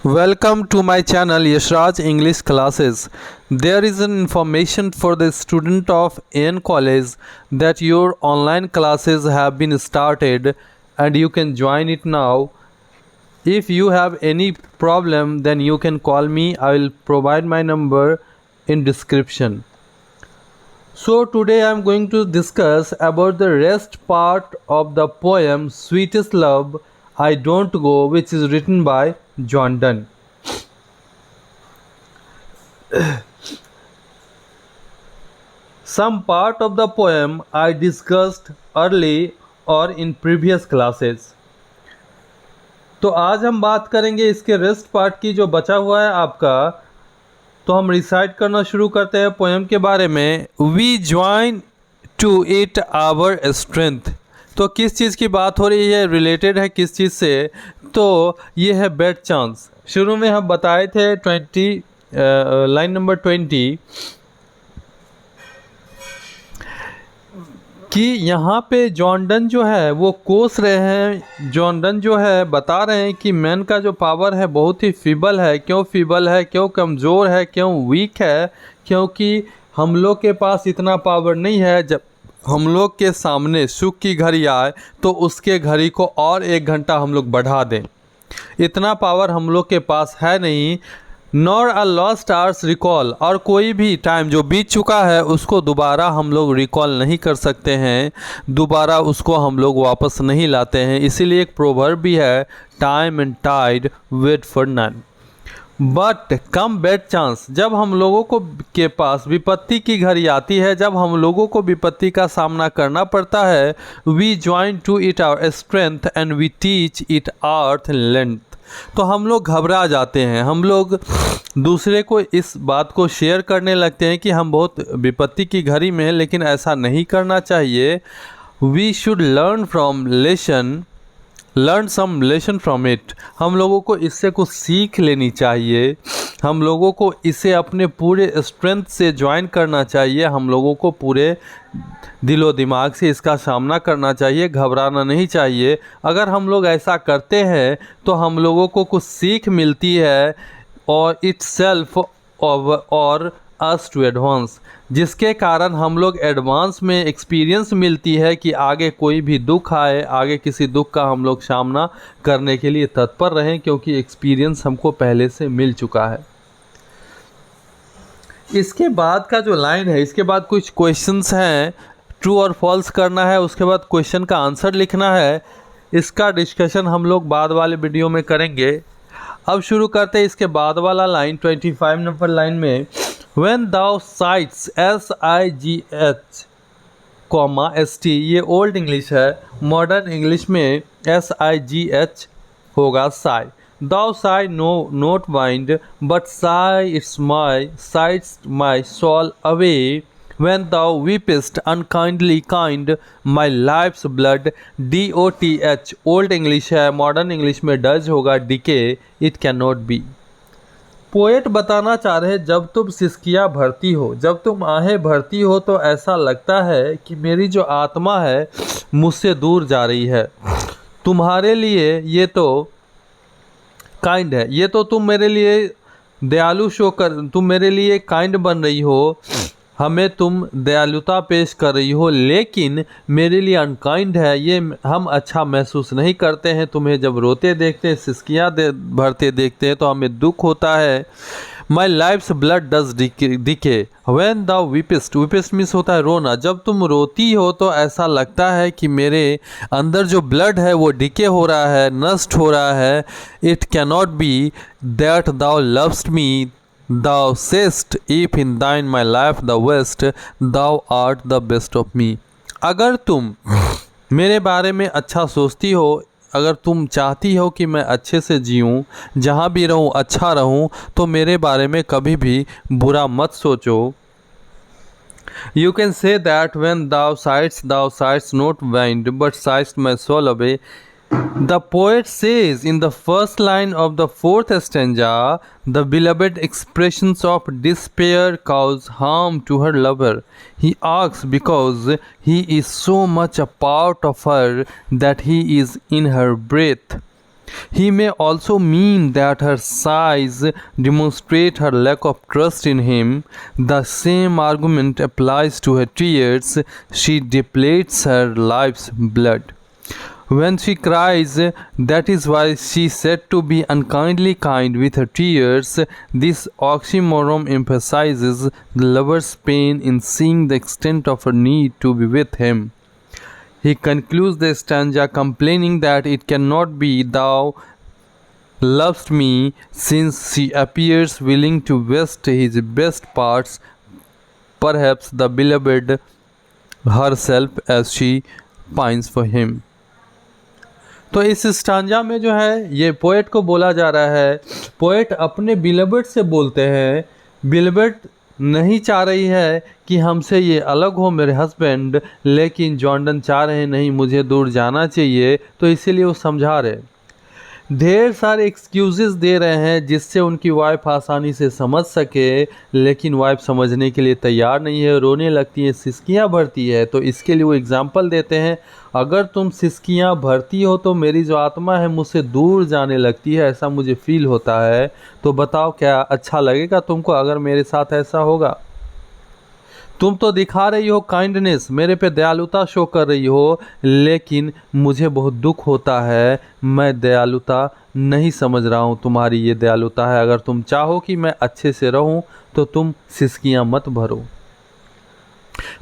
Welcome to my channel Yashraj English Classes. There is an information for the student of AN College that your online classes have been started and you can join it now. If you have any problem then you can call me. I will provide my number in description. So today I am going to discuss about the rest part of the poem Sweetest Love I Don't Go, which is written by John Donne. Some part of the poem I discussed early or in previous classes. तो आज हम बात करेंगे इसके rest part की, जो बचा हुआ है आपका। तो हम रिसाइट करना शुरू करते हैं पोएम के बारे में। We join to it our strength. तो किस चीज़ की बात हो रही है, रिलेटेड है किस चीज़ से? तो ये है बेड चांस। शुरू में हम बताए थे लाइन नंबर 20 कि यहाँ पे जॉन डन जो है वो कोस रहे हैं। जॉन डन जो है बता रहे हैं कि मैन का जो पावर है बहुत ही फीबल है। क्यों फीबल है, क्यों कमज़ोर है, क्यों वीक है? क्योंकि हम लोग के पास इतना पावर नहीं है। जब हम लोग के सामने सुख की घड़ी आए तो उसके घड़ी को और 1 घंटा हम लोग बढ़ा दें, इतना पावर हम लोग के पास है नहीं। Nor a lost hours recall, और कोई भी टाइम जो बीत चुका है उसको दोबारा हम लोग रिकॉल नहीं कर सकते हैं, दोबारा उसको हम लोग वापस नहीं लाते हैं। इसीलिए एक प्रोवर्ब भी है, time and tide wait for none but come bad chance. जब हम लोगों को के पास विपत्ति की घड़ी आती है, जब हम लोगों को विपत्ति का सामना करना पड़ता है, we join to it our strength and we teach it earth length. तो हम लोग घबरा जाते हैं, हम लोग दूसरे को इस बात को शेयर करने लगते हैं कि हम बहुत विपत्ति की घड़ी में हैं, लेकिन ऐसा नहीं करना चाहिए। We should learn some lesson from it. हम लोगों को इससे कुछ सीख लेनी चाहिए, हम लोगों को इसे अपने पूरे स्ट्रेंथ से ज्वाइन करना चाहिए, हम लोगों को पूरे दिलो दिमाग से इसका सामना करना चाहिए, घबराना नहीं चाहिए। अगर हम लोग ऐसा करते हैं तो हम लोगों को कुछ सीख मिलती है और इट्स सेल्फ और अस टू एडवांस, जिसके कारण हम लोग एडवांस में एक्सपीरियंस मिलती है कि आगे कोई भी दुख आए, आगे किसी दुख का हम लोग सामना करने के लिए तत्पर रहें, क्योंकि एक्सपीरियंस हमको पहले से मिल चुका है। इसके बाद का जो लाइन है, इसके बाद कुछ क्वेश्चंस हैं, ट्रू और फॉल्स करना है, उसके बाद क्वेश्चन का आंसर लिखना है। इसका डिस्कशन हम लोग बाद वाले वीडियो में करेंगे। अब शुरू करते हैं इसके बाद वाला लाइन 25 नंबर लाइन में। When thou sights SIGH ST, ये ओल्ड इंग्लिश है, मॉडर्न इंग्लिश में SIGH होगा sigh। Thou sigh no not mind but sigh it's sights my soul away। When thou weepest unkindly kind my life's blood DOTH old English है, modern English में does होगा decay it cannot be। Poet बताना चाह रहे हैं, जब तुम सिसकियाँ भरती हो, जब तुम आहें भरती हो तो ऐसा लगता है कि मेरी जो आत्मा है मुझसे दूर जा रही है। तुम्हारे लिए ये तो काइंड है, ये तो तुम मेरे लिए दयालु तुम मेरे लिए काइंड बन रही हो, हमें तुम दयालुता पेश कर रही हो, लेकिन मेरे लिए अनकाइंड है, ये हम अच्छा महसूस नहीं करते हैं। तुम्हें जब रोते देखते हैं, सिसकियाँ भरते देखते हैं तो हमें दुख होता है। My life's blood does decay when the weepest means होता है रोना। जब तुम रोती हो तो ऐसा लगता है कि मेरे अंदर जो ब्लड है वो डिके हो रहा है, नष्ट हो रहा है। It cannot be that thou lovest me Thou sayest, if in thine my life the west, thou art the best of me। अगर तुम मेरे बारे में अच्छा सोचती हो, अगर तुम चाहती हो कि मैं अच्छे से जीऊँ, जहाँ भी रहूँ अच्छा रहूँ, तो मेरे बारे में कभी भी बुरा मत सोचो। You can say that when thou sightst not wind but sightst my soul away। The poet says in the first line of the 4th stanza, the beloved expressions of despair cause harm to her lover। He asks because he is so much a part of her that he is in her breath। He may also mean that her sighs demonstrate her lack of trust in him. The same argument applies to her tears. She depletes her life's blood. When she cries, that is why she is said to be unkindly kind with her tears. This oxymoron emphasizes the lover's pain in seeing the extent of her need to be with him. He concludes the stanza complaining that it cannot be thou lovest me, since she appears willing to waste his best parts, perhaps the beloved herself, as she pines for him. तो इस stanza में जो है ये poet को बोला जा रहा है, पोएट अपने बिलबर्ड से बोलते हैं, बिलबर्ड नहीं चाह रही है कि हमसे ये अलग हो मेरे हस्बैंड, लेकिन जॉर्डन चाह रहे नहीं मुझे दूर जाना चाहिए, तो इसीलिए वो समझा रहे, ढेर सारे एक्सक्यूजेस दे रहे हैं जिससे उनकी वाइफ आसानी से समझ सके, लेकिन वाइफ समझने के लिए तैयार नहीं है, रोने लगती है, सिसकियां भरती है। तो इसके लिए वो एग्जांपल देते हैं, अगर तुम सिसकियां भरती हो तो मेरी जो आत्मा है मुझसे दूर जाने लगती है, ऐसा मुझे फील होता है। तो बताओ क्या अच्छा लगेगा तुमको अगर मेरे साथ ऐसा होगा? तुम तो दिखा रही हो काइंडनेस, मेरे पे दयालुता शो कर रही हो, लेकिन मुझे बहुत दुख होता है, मैं दयालुता नहीं समझ रहा हूँ तुम्हारी ये दयालुता है। अगर तुम चाहो कि मैं अच्छे से रहूँ तो तुम सिसकियाँ मत भरो।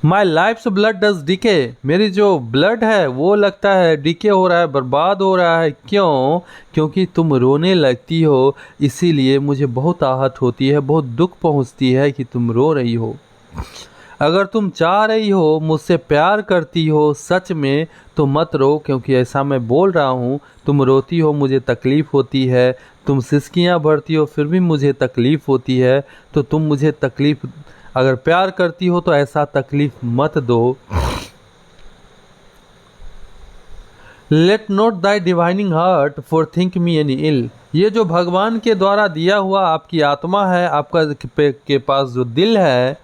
माई लाइफ्स ब्लड डज डिके, मेरी जो ब्लड है वो लगता है डिके हो रहा है, बर्बाद हो रहा है। क्यों? क्योंकि तुम रोने लगती हो, इसीलिए मुझे बहुत आहत होती है, बहुत दुख पहुँचती है कि तुम रो रही हो। अगर तुम चाह रही हो, मुझसे प्यार करती हो सच में, तो मत रो, क्योंकि ऐसा मैं बोल रहा हूँ। तुम रोती हो मुझे तकलीफ़ होती है, तुम सिसकियाँ भरती हो फिर भी मुझे तकलीफ़ होती है, तो तुम मुझे तकलीफ़, अगर प्यार करती हो तो ऐसा तकलीफ़ मत दो। Let not thy divining heart forethink me any ill, ये जो भगवान के द्वारा दिया हुआ आपकी आत्मा है, आपका के पास जो दिल है,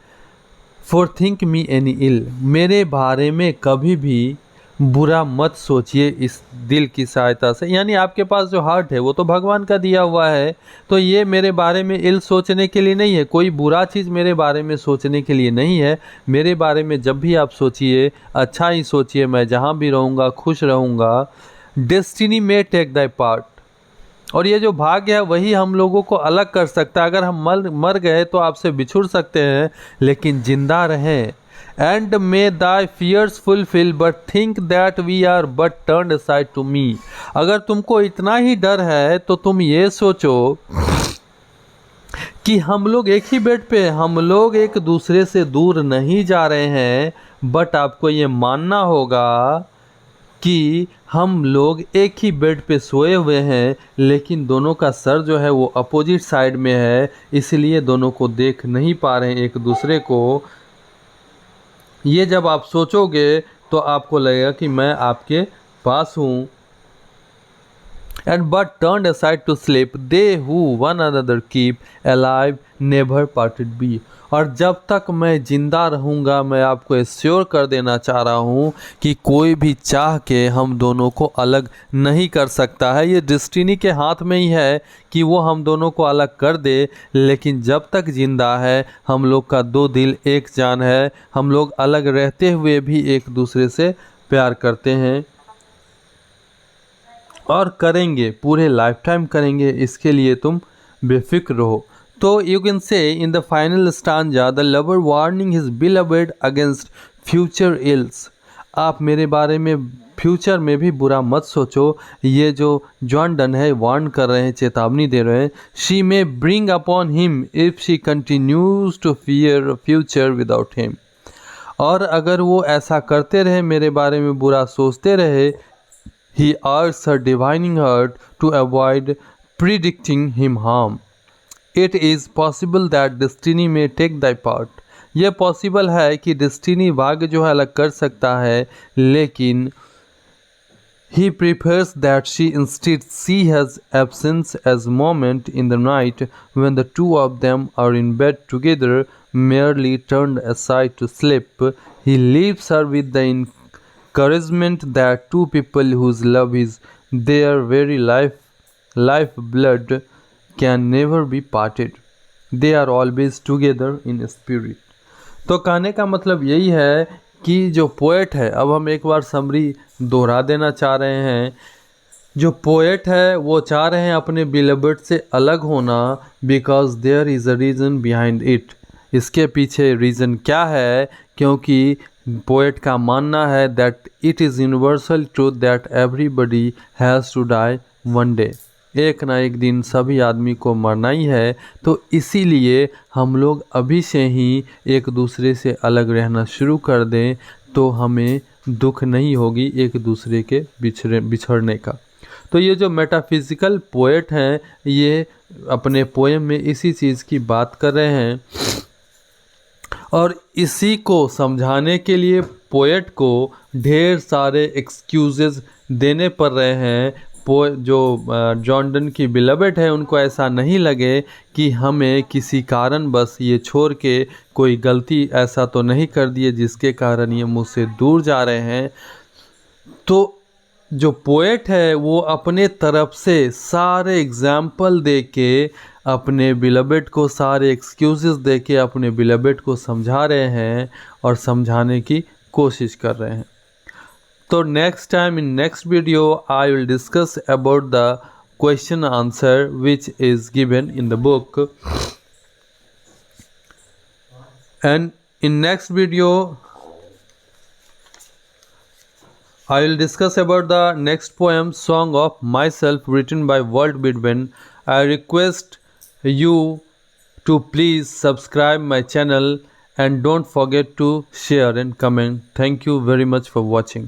फॉर थिंक मी एनी इल, मेरे बारे में कभी भी बुरा मत सोचिए इस दिल की सहायता से। यानी आपके पास जो हार्ट है वो तो भगवान का दिया हुआ है, तो ये मेरे बारे में इल सोचने के लिए नहीं है, कोई बुरा चीज़ मेरे बारे में सोचने के लिए नहीं है। मेरे बारे में जब भी आप सोचिए अच्छा ही सोचिए, मैं जहाँ भी रहूँगा खुश रहूँगा। डेस्टिनी में टेक दाई पार्ट, और ये जो भाग्य है वही हम लोगों को अलग कर सकता है। अगर हम मर गए तो आपसे बिछुड़ सकते हैं, लेकिन जिंदा रहें। And may thy fears fulfil but think that we are but turned aside to me, अगर तुमको इतना ही डर है तो तुम ये सोचो कि हम लोग एक ही बेड पे, हम लोग एक दूसरे से दूर नहीं जा रहे हैं, बट आपको ये मानना होगा कि हम लोग एक ही बेड पे सोए हुए हैं, लेकिन दोनों का सर जो है वो अपोजिट साइड में है, इसलिए दोनों को देख नहीं पा रहे हैं एक दूसरे को। ये जब आप सोचोगे तो आपको लगेगा कि मैं आपके पास हूँ। And but turned aside to sleep, they who one another keep alive never parted be, और जब तक मैं जिंदा रहूँगा, मैं आपको एश्योर कर देना चाह रहा हूँ कि कोई भी चाह के हम दोनों को अलग नहीं कर सकता है। ये डेस्टिनी के हाथ में ही है कि वो हम दोनों को अलग कर दे, लेकिन जब तक जिंदा है हम लोग का दो दिल एक जान है, हम लोग अलग रहते हुए भी एक दूसरे से प्यार करते हैं और करेंगे, पूरे लाइफ टाइम करेंगे, इसके लिए तुम बेफिक्र रहो। तो you can say in the final stanza the lover warning his beloved against future ills, आप मेरे बारे में फ्यूचर में भी बुरा मत सोचो। ये जो जॉन डन है वार्न कर रहे हैं, चेतावनी दे रहे हैं। She may bring upon him if she continues to fear future without him, और अगर वो ऐसा करते रहे, मेरे बारे में बुरा सोचते रहे, he urged her divining heart to avoid predicting him harm. It is possible that destiny may take thy part. यह पॉसिबल है कि डेस्टिनी भाग्य जो है अलग कर सकता है, लेकिन he prefers that she instead see his absence as moment in the night when the two of them are in bed together, merely turned aside to sleep. He leaves her with the encouragement that two people whose love is their very life life blood can never be parted. They are always together in spirit. तो कहने का मतलब यही है कि जो poet है, अब हम एक बार समरी दोहरा देना चाह रहे हैं। जो पोएट है वो चाह रहे हैं अपने बिलबर्ड से अलग होना, because there is a reason behind it. इसके पीछे रीज़न क्या है? क्योंकि पोएट का मानना है that it is universal truth that everybody has to die one day. एक ना एक दिन सभी आदमी को मरना ही है। तो इसीलिए हम लोग अभी से ही एक दूसरे से अलग रहना शुरू कर दें तो हमें दुख नहीं होगी एक दूसरे के बिछड़ने का। तो ये जो मेटाफिज़िकल पोएट हैं ये अपने पोएम में इसी चीज़ की बात कर रहे हैं और इसी को समझाने के लिए पोएट को ढेर सारे एक्सक्यूजेस देने पड़ रहे हैं। जो जॉन डन की बिलबर्ड है उनको ऐसा नहीं लगे कि हमें किसी कारण बस ये छोड़ के कोई गलती ऐसा तो नहीं कर दिए जिसके कारण ये मुझसे दूर जा रहे हैं। तो जो पोएट है वो अपने तरफ से सारे एग्जाम्पल दे के अपने बिलबर्ड को सारे एक्सक्यूजेस दे के अपने बिलबर्ड को समझा रहे हैं और समझाने की कोशिश कर रहे हैं। तो next time in next video I will discuss about the question answer which is given in the book, and in next video I will discuss about the next poem, Song of Myself, written by Walt Whitman. I request you to please subscribe my channel and don't forget to share and comment. Thank you very much for watching.